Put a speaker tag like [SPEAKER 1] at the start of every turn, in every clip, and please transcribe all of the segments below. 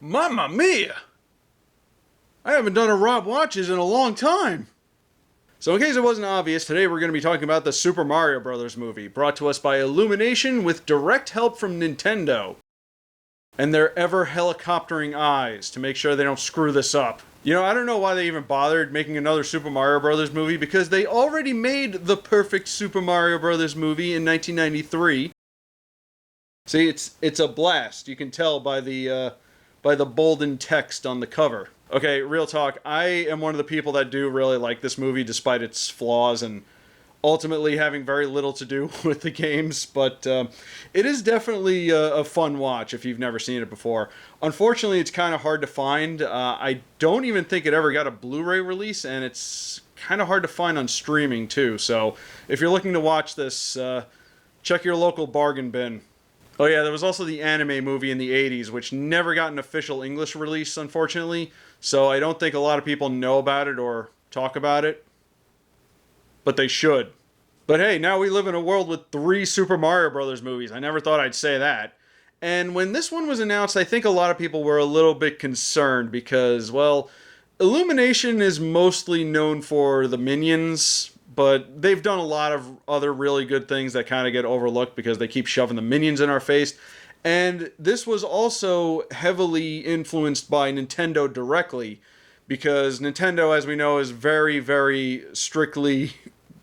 [SPEAKER 1] Mamma mia! I haven't done a Rob Watches in a long time. So in case it wasn't obvious, today we're going to be talking about the Super Mario Bros. Movie, brought to us by Illumination with direct help from Nintendo. And their ever-helicoptering eyes to make sure they don't screw this up. You know, I don't know why they even bothered making another Super Mario Bros. Movie, because they already made the perfect Super Mario Bros. Movie in 1993. See, it's a blast. You can tell by the bolden text on the cover. Okay, real talk. I am one of the people that do really like this movie, despite its flaws and ultimately having very little to do with the games. But it is definitely a fun watch if you've never seen it before. Unfortunately, it's kind of hard to find. I don't even think it ever got a Blu-ray release, and it's kind of hard to find on streaming too. So if you're looking to watch this, check your local bargain bin. Oh yeah, there was also the anime movie in the 80s, which never got an official English release, unfortunately. So I don't think a lot of people know about it or talk about it. But they should. But hey, now we live in a world with 3 Super Mario Bros. Movies. I never thought I'd say that. And when this one was announced, I think a lot of people were a little bit concerned because, well, Illumination is mostly known for the Minions, but they've done a lot of other really good things that kind of get overlooked because they keep shoving the Minions in our face. And this was also heavily influenced by Nintendo directly, because Nintendo, as we know, is very, very strictly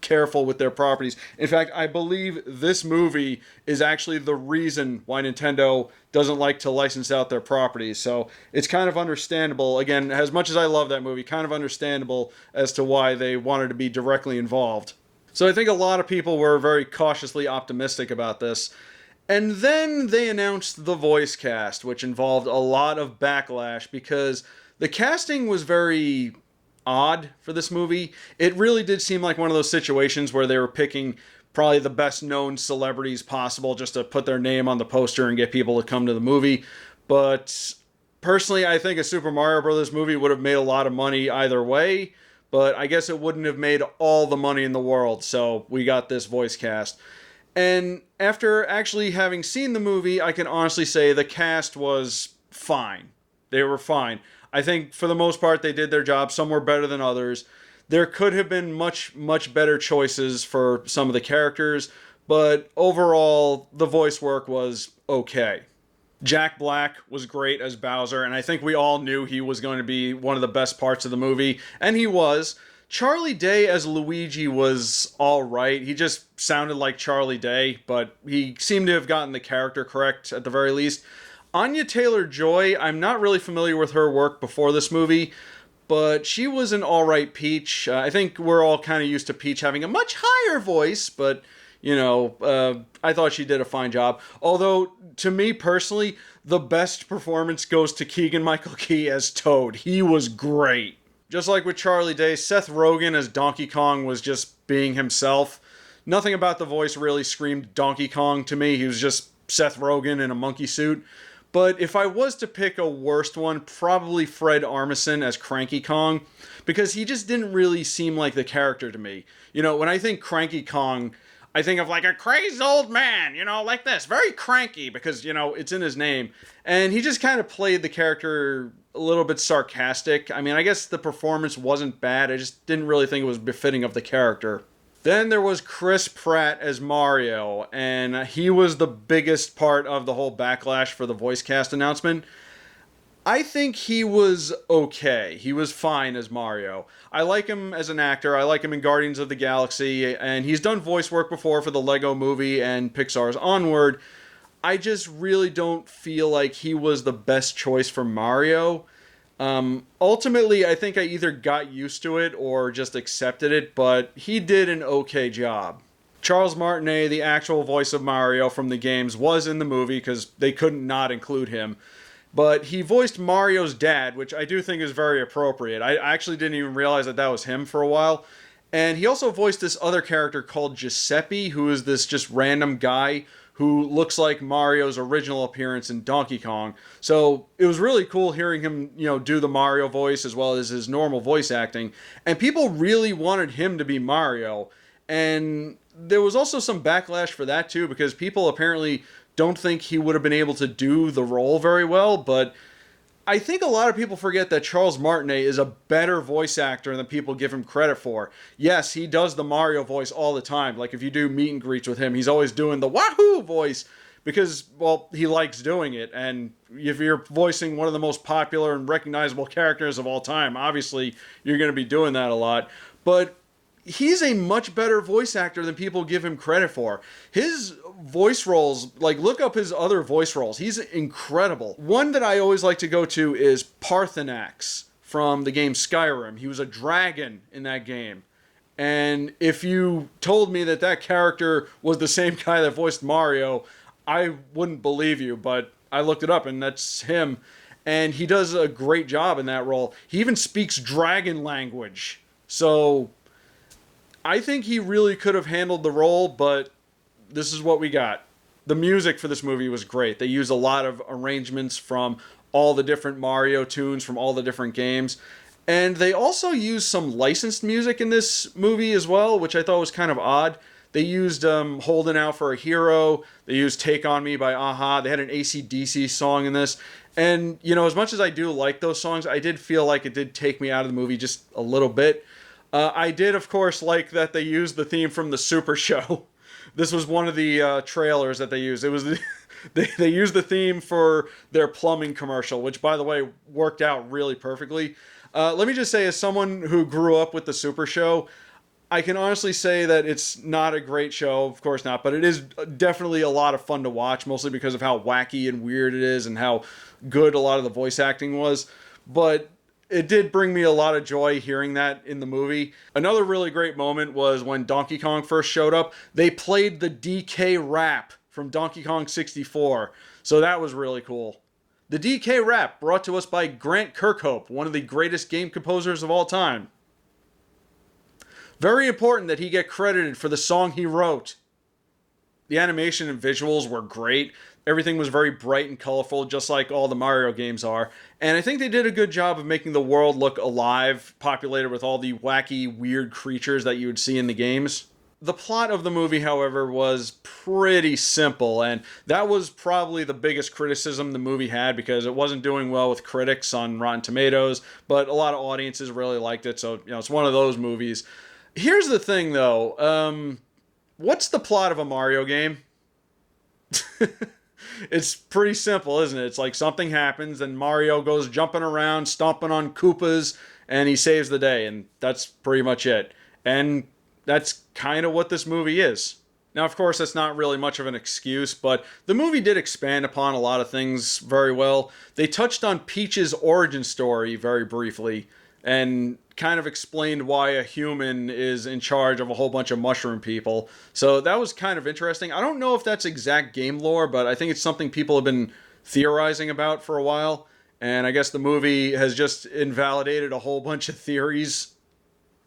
[SPEAKER 1] careful with their properties. In fact, I believe this movie is actually the reason why Nintendo doesn't like to license out their properties. So it's kind of understandable, again, as much as I love that movie, kind of understandable as to why they wanted to be directly involved. So I think a lot of people were very cautiously optimistic about this. And then they announced the voice cast, which involved a lot of backlash because the casting was very odd for this movie. It really did seem like one of those situations where they were picking probably the best known celebrities possible just to put their name on the poster and get people to come to the movie. But personally, I think a Super Mario Bros. Movie would have made a lot of money either way, but I guess it wouldn't have made all the money in the world, so we got this voice cast. And after actually having seen the movie, I can honestly say the cast was fine. They were fine. I think for the most part they did their job. Some were better than others. There could have been much, much better choices for some of the characters, but overall the voice work was okay. Jack Black was great as Bowser, and I think we all knew he was going to be one of the best parts of the movie, and he was. Charlie Day as Luigi was alright. He just sounded like Charlie Day, but he seemed to have gotten the character correct at the very least. Anya Taylor-Joy, I'm not really familiar with her work before this movie, but she was an alright Peach. I think we're all kind of used to Peach having a much higher voice, but, you know, I thought she did a fine job. Although, to me personally, the best performance goes to Keegan-Michael Key as Toad. He was great. Just like with Charlie Day, Seth Rogen as Donkey Kong was just being himself. Nothing about the voice really screamed Donkey Kong to me. He was just Seth Rogen in a monkey suit. But if I was to pick a worst one, probably Fred Armisen as Cranky Kong, because he just didn't really seem like the character to me. You know, when I think Cranky Kong, I think of like a crazed old man, you know, like this. Very cranky because, you know, it's in his name. And he just kind of played the character a little bit sarcastic. I mean, I guess the performance wasn't bad. I just didn't really think it was befitting of the character. Then there was Chris Pratt as Mario, and he was the biggest part of the whole backlash for the voice cast announcement. I think he was okay. He was fine as Mario. I like him as an actor. I like him in Guardians of the Galaxy, and he's done voice work before for the Lego Movie and Pixar's Onward. I just really don't feel like he was the best choice for Mario. Ultimately, I think I either got used to it or just accepted it, but he did an okay job. Charles Martinet, the actual voice of Mario from the games, was in the movie because they couldn't not include him. But he voiced Mario's dad, which I do think is very appropriate. I actually didn't even realize that that was him for a while. And he also voiced this other character called Giuseppe, who is this just random guy who looks like Mario's original appearance in Donkey Kong. So it was really cool hearing him, you know, do the Mario voice as well as his normal voice acting. And people really wanted him to be Mario. And there was also some backlash for that too, because people apparently don't think he would have been able to do the role very well, but I think a lot of people forget that Charles Martinet is a better voice actor than people give him credit for. Yes, he does the Mario voice all the time. Like if you do meet and greets with him, he's always doing the Wahoo voice because, well, he likes doing it. And if you're voicing one of the most popular and recognizable characters of all time, obviously you're going to be doing that a lot. But he's a much better voice actor than people give him credit for. His voice roles, like look up his other voice roles. He's incredible. One that I always like to go to is Parthenax from the game Skyrim. He was a dragon in that game. And if you told me that that character was the same guy that voiced Mario, I wouldn't believe you, but I looked it up and that's him. And he does a great job in that role. He even speaks dragon language. So I think he really could have handled the role, but this is what we got. The music for this movie was great. They used a lot of arrangements from all the different Mario tunes from all the different games. And they also used some licensed music in this movie as well, which I thought was kind of odd. They used Holding Out for a Hero. They used Take On Me by a-ha. They had an AC/DC song in this. And, you know, as much as I do like those songs, I did feel like it did take me out of the movie just a little bit. I did, of course, like that they used the theme from the Super Show. This was one of the trailers that they used. It was they used the theme for their plumbing commercial, which, by the way, worked out really perfectly. Let me just say, as someone who grew up with the Super Show, I can honestly say that it's not a great show. Of course not, but it is definitely a lot of fun to watch, mostly because of how wacky and weird it is and how good a lot of the voice acting was. But it did bring me a lot of joy hearing that in the movie. Another really great moment was when Donkey Kong first showed up. They played the DK rap from Donkey Kong 64. So that was really cool. The DK rap brought to us by Grant Kirkhope, one of the greatest game composers of all time. Very important that he get credited for the song he wrote. The animation and visuals were great. Everything was very bright and colorful, just like all the Mario games are. And I think they did a good job of making the world look alive, populated with all the wacky, weird creatures that you would see in the games. The plot of the movie, however, was pretty simple, and that was probably the biggest criticism the movie had because it wasn't doing well with critics on Rotten Tomatoes, but a lot of audiences really liked it, so it's one of those movies. Here's the thing, though. What's the plot of a Mario game? It's pretty simple, isn't it? It's like something happens and Mario goes jumping around, stomping on Koopas, and he saves the day, and that's pretty much it. And that's kind of what this movie is. Now, of course, that's not really much of an excuse, but the movie did expand upon a lot of things very well. They touched on Peach's origin story very briefly, and kind of explained why a human is in charge of a whole bunch of mushroom people. So that was kind of interesting. I don't know if that's exact game lore, but I think it's something people have been theorizing about for a while. And I guess the movie has just invalidated a whole bunch of theories,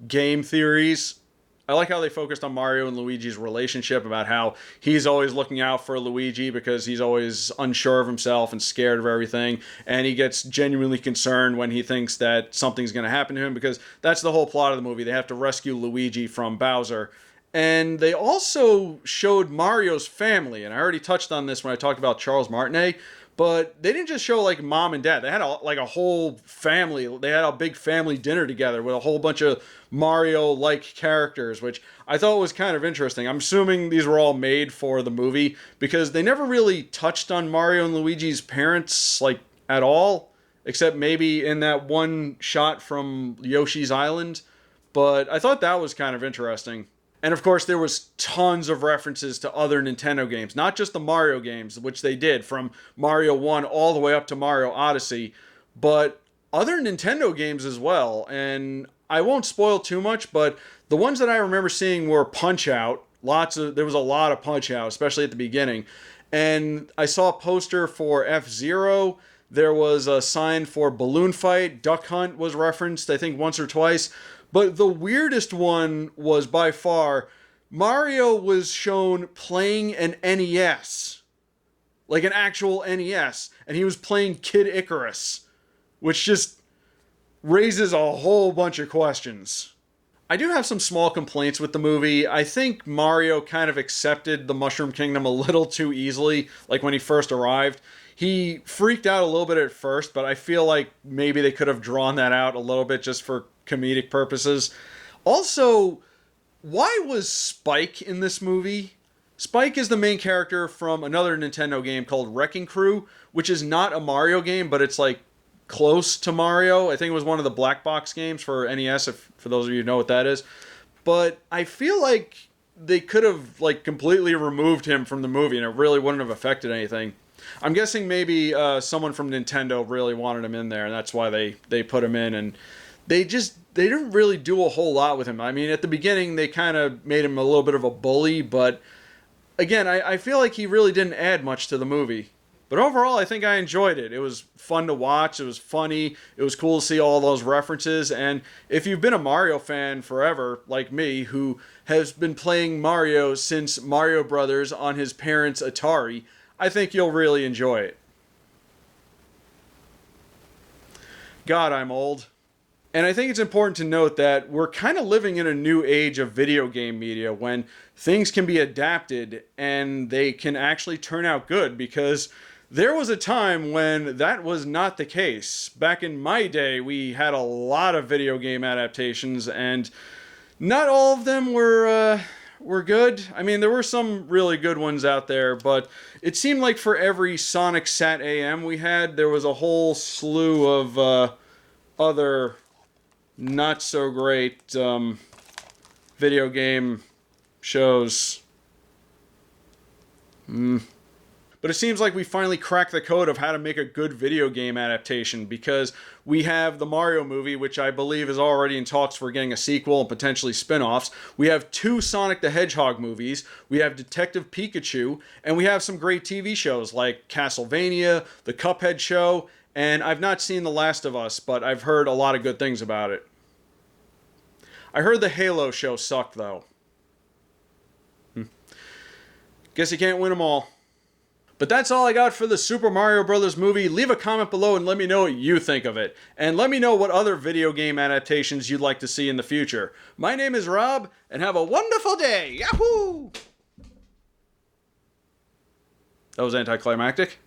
[SPEAKER 1] game theories. I like how they focused on Mario and Luigi's relationship, about how he's always looking out for Luigi because he's always unsure of himself and scared of everything, and he gets genuinely concerned when he thinks that something's going to happen to him, because that's the whole plot of the movie. They have to rescue Luigi from Bowser. And they also showed Mario's family, and I already touched on this when I talked about Charles Martinet, but they didn't just show like mom and dad. They had a whole family. They had a big family dinner together with a whole bunch of Mario-like characters, which I thought was kind of interesting. I'm assuming these were all made for the movie because they never really touched on Mario and Luigi's parents like at all, except maybe in that one shot from Yoshi's Island. But I thought that was kind of interesting. And of course, there was tons of references to other Nintendo games, not just the Mario games, which they did from Mario 1 all the way up to Mario Odyssey, but other Nintendo games as well. And I won't spoil too much, but the ones that I remember seeing were Punch-Out. There was a lot of Punch-Out, especially at the beginning. And I saw a poster for F-Zero. There was a sign for Balloon Fight. Duck Hunt was referenced, I think, once or twice. But the weirdest one was by far, Mario was shown playing an NES. Like an actual NES. And he was playing Kid Icarus. Which just raises a whole bunch of questions. I do have some small complaints with the movie. I think Mario kind of accepted the Mushroom Kingdom a little too easily, like when he first arrived. He freaked out a little bit at first, but I feel like maybe they could have drawn that out a little bit just for comedic purposes. Also, why was Spike in this movie? Spike is the main character from another Nintendo game called Wrecking Crew, which is not a Mario game, but it's like close to Mario. I think it was one of the black box games for NES, if for those of you who know what that is. But I feel like they could have like completely removed him from the movie and it really wouldn't have affected anything. I'm guessing maybe someone from Nintendo really wanted him in there, and that's why they put him in. And they didn't really do a whole lot with him. I mean, at the beginning they kind of made him a little bit of a bully, but again, I feel like he really didn't add much to the movie. But overall, I think I enjoyed it. It was fun to watch. It was funny. It was cool to see all those references. And if you've been a Mario fan forever, like me, who has been playing Mario since Mario Brothers on his parents' Atari, I think you'll really enjoy it. God, I'm old. And I think it's important to note that we're kind of living in a new age of video game media when things can be adapted and they can actually turn out good, because there was a time when that was not the case. Back in my day, we had a lot of video game adaptations, and not all of them were good. I mean, there were some really good ones out there, but it seemed like for every Sonic Sat AM we had, there was a whole slew of other not so great video game shows. But it seems like we finally cracked the code of how to make a good video game adaptation, because we have the Mario movie, which I believe is already in talks for getting a sequel and potentially spin-offs. We have 2 Sonic the Hedgehog movies. We have Detective Pikachu, and we have some great TV shows like Castlevania, The Cuphead Show, and I've not seen The Last of Us, but I've heard a lot of good things about it. I heard the Halo show sucked, though. Guess you can't win them all. But that's all I got for the Super Mario Bros. Movie. Leave a comment below and let me know what you think of it. And let me know what other video game adaptations you'd like to see in the future. My name is Rob, and have a wonderful day. Yahoo! That was anticlimactic.